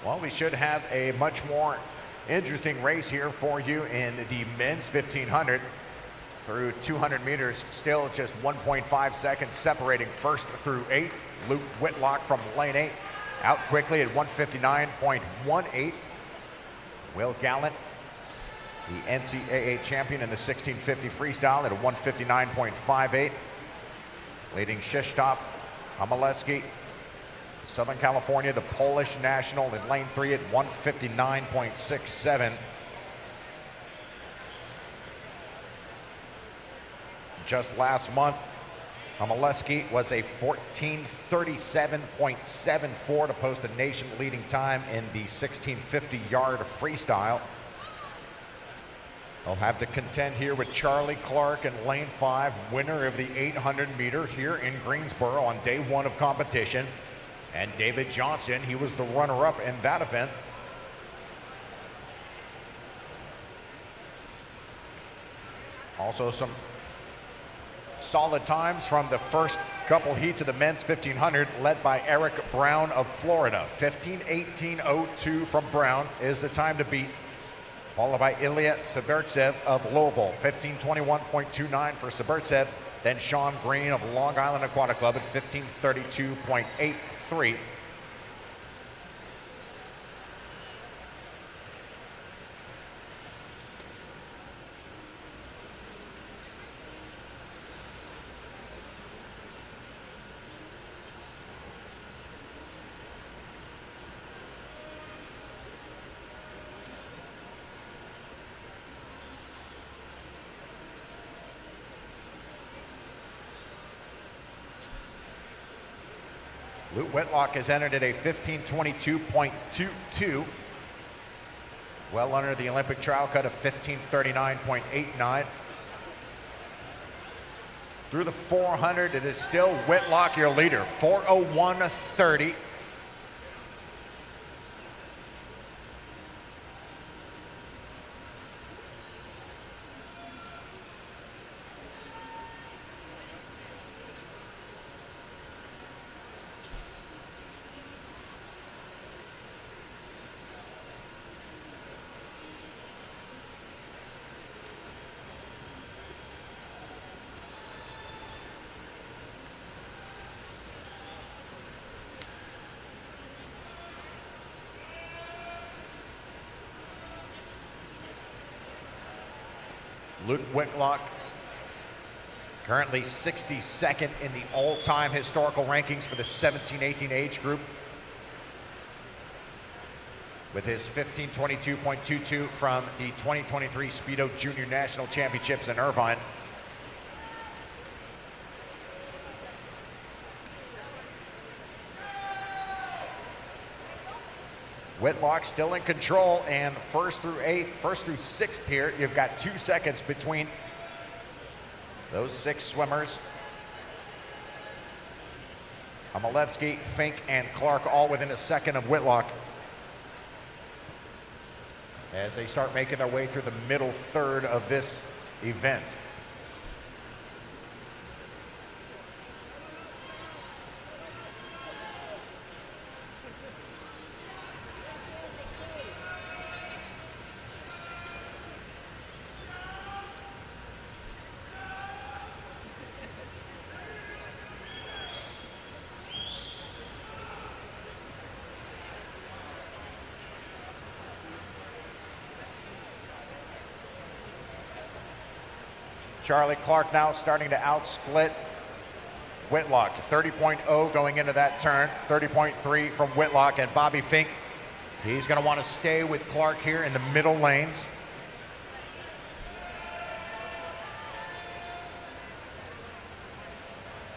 Well, we should have a much more interesting race here for you in the men's 1500. Through 200 meters, still just 1.5 seconds separating first through 8. Luke Whitlock from lane 8 out quickly at 159.18. Will Gallant, the NCAA champion in the 1650 freestyle, at a 159.58. Leading Krzysztof Hamaleski, Southern California, the Polish national, in lane 3 at 159.67. Just last month, Hamaleski was a 14:37.74 to post a nation-leading time in the 1650-yard freestyle. They'll have to contend here with Charlie Clark in lane 5, winner of the 800-meter here in Greensboro on day 1 of competition. And David Johnson, he was the runner-up in that event. Also some solid times from the first couple heats of the men's 1500, led by Eric Brown of Florida. 15:18.02 from Brown is the time to beat, followed by Ilya Sabertsev of Louisville. 15:21.29 for Sabertsev. Then Sean Green of Long Island Aquatic Club at 15:32.83. Luke Whitlock has entered at a 15:22.22. Well under the Olympic trial cut of 15:39.89. Through the 400, it is still Whitlock your leader, 4:01.30. Luke Whitlock currently 62nd in the all-time historical rankings for the 17-18 age group, with his 15:22.22 from the 2023 Speedo Junior National Championships in Irvine. Whitlock still in control, and first through 6th here, you've got 2 seconds between those 6 swimmers. Hamaleski, Finke, and Clark all within a second of Whitlock as they start making their way through the middle third of this event. Charlie Clark now starting to outsplit Whitlock. 30.0 going into that turn, 30.3 from Whitlock, and Bobby Finke, he's going to want to stay with Clark here in the middle lanes.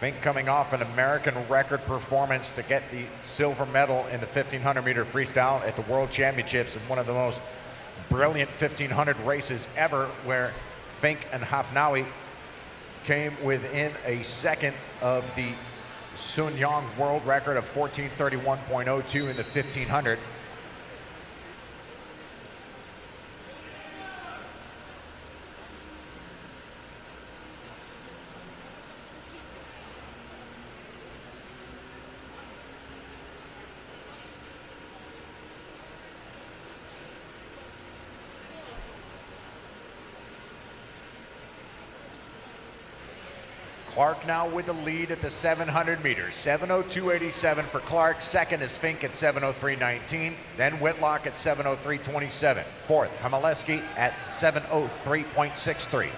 Finke coming off an American record performance to get the silver medal in the 1500-meter freestyle at the World Championships, in one of the most brilliant 1500 races ever, where Finke and Hafnaoui came within a second of the Sun Yang world record of 14:31.02 in the 1500. Clark now with the lead at the 700 meters. 7:02.87 for Clark. Second is Finke at 7:03.19. Then Whitlock at 7:03.27. Fourth, Chmielewski at 7:03.63.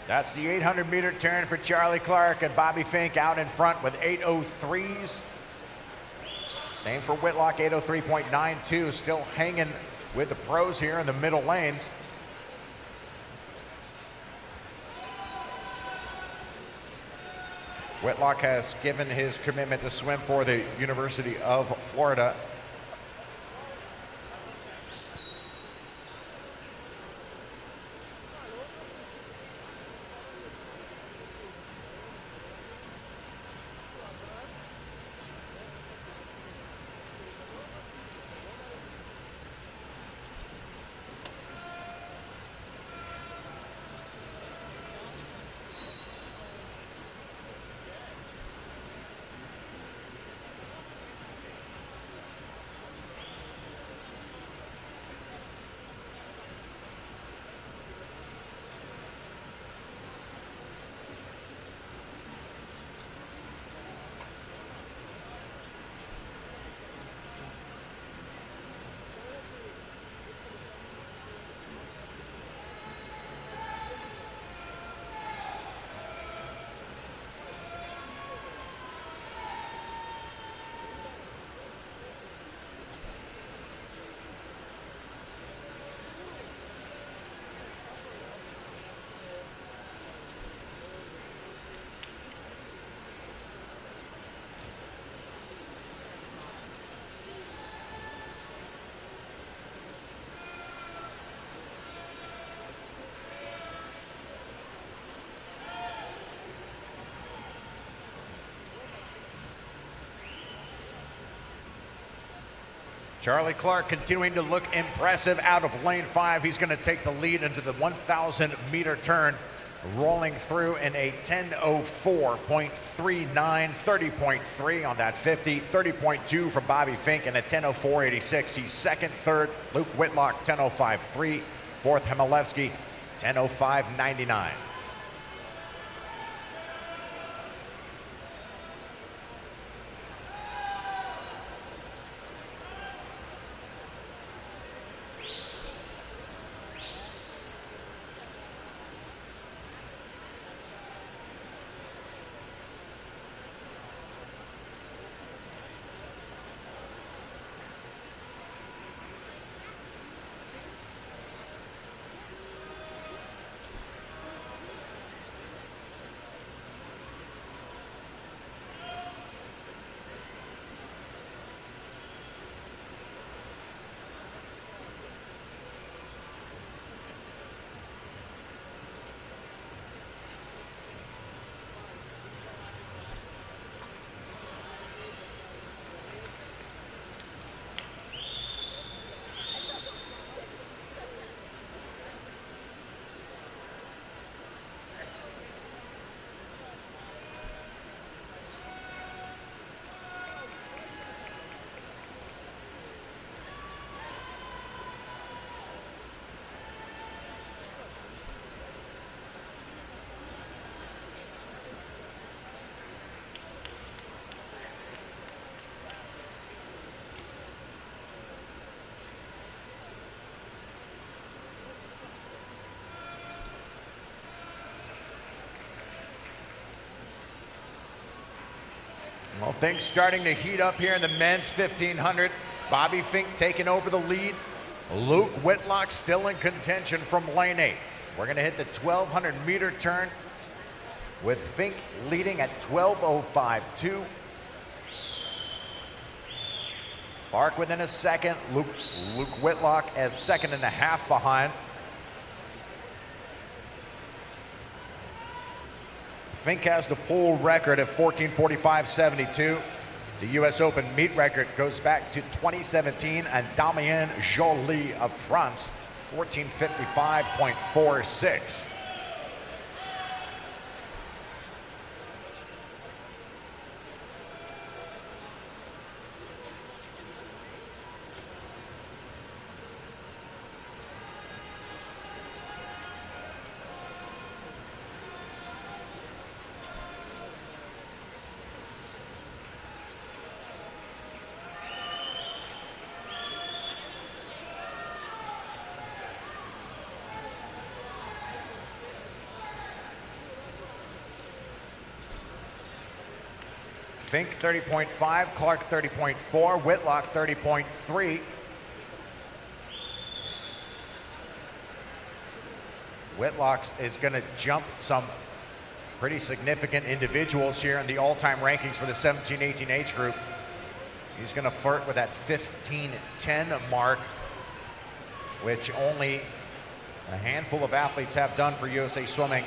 That's the 800-meter turn for Charlie Clark, and Bobby Finke out in front with 8:03s. Same for Whitlock, 8:03.92, still hanging with the pros here in the middle lanes. Whitlock has given his commitment to swim for the University of Florida. Charlie Clark continuing to look impressive out of lane 5. He's going to take the lead into the 1,000-meter turn, rolling through in a 10:04.39, 30.3 on that 50, 30.2 for Bobby Finke, and a 10:04.86. He's second, third, Luke Whitlock, 10:05.3, fourth, Chmielewski, 10:05.99. Well, things starting to heat up here in the men's 1500. Bobby Finke taking over the lead. Luke Whitlock still in contention from lane 8. We're going to hit the 1,200-meter turn. with Finke leading at 12:05.2. Clark within a second. Luke Whitlock as second and a half behind. Finke has the pool record of 14:45.72. The U.S. Open meet record goes back to 2017, and Damien Joly of France, 14:55.46. Finke 30.5, Clark 30.4, Whitlock 30.3. Whitlock is going to jump some pretty significant individuals here in the all-time rankings for the 17-18 age group. He's going to flirt with that 15:10 mark, which only a handful of athletes have done for USA Swimming.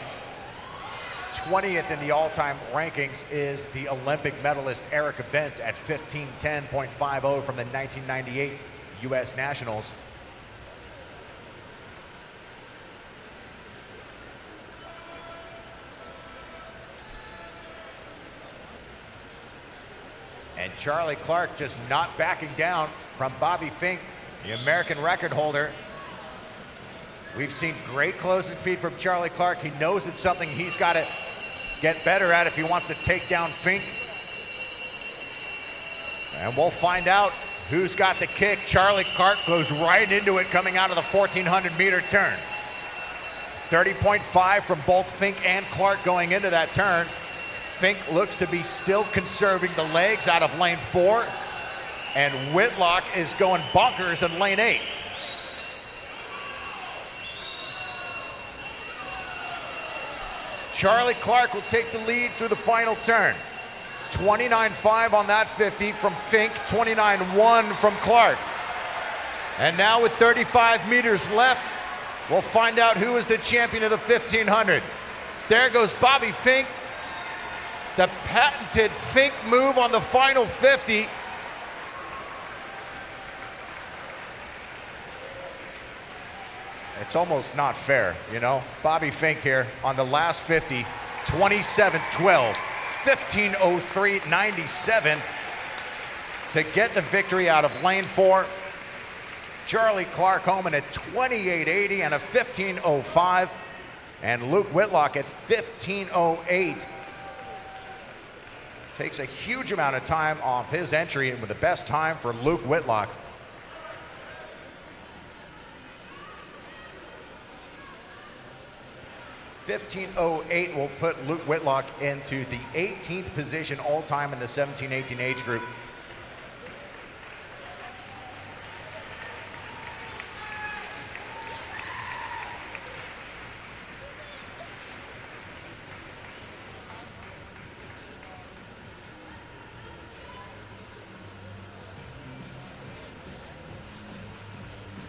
20th in the all-time rankings is the Olympic medalist Erica Vent at 15:10.50 from the 1998 U.S. Nationals. And Charlie Clark just not backing down from Bobby Finke, the American record holder. We've seen great closing speed from Charlie Clark. He knows it's something he's got to get better at if he wants to take down Finke. And we'll find out who's got the kick. Charlie Clark goes right into it coming out of the 1400-meter turn. 30.5 from both Finke and Clark going into that turn. Finke looks to be still conserving the legs out of lane 4. And Whitlock is going bonkers in lane 8. Charlie Clark will take the lead through the final turn. 29.5 on that 50 from Finke, 29.1 from Clark. And now with 35 meters left, we'll find out who is the champion of the 1500. There goes Bobby Finke. The patented Finke move on the final 50. It's almost not fair, you know? Bobby Finke here on the last 50, 27.12, 15:03.97 to get the victory out of lane 4. Charlie Clark home in at 28.80 and a 15:05, and Luke Whitlock at 15:08. Takes a huge amount of time off his entry, and with the best time for Luke Whitlock. 15:08 will put Luke Whitlock into the 18th position all-time in the 17-18 age group.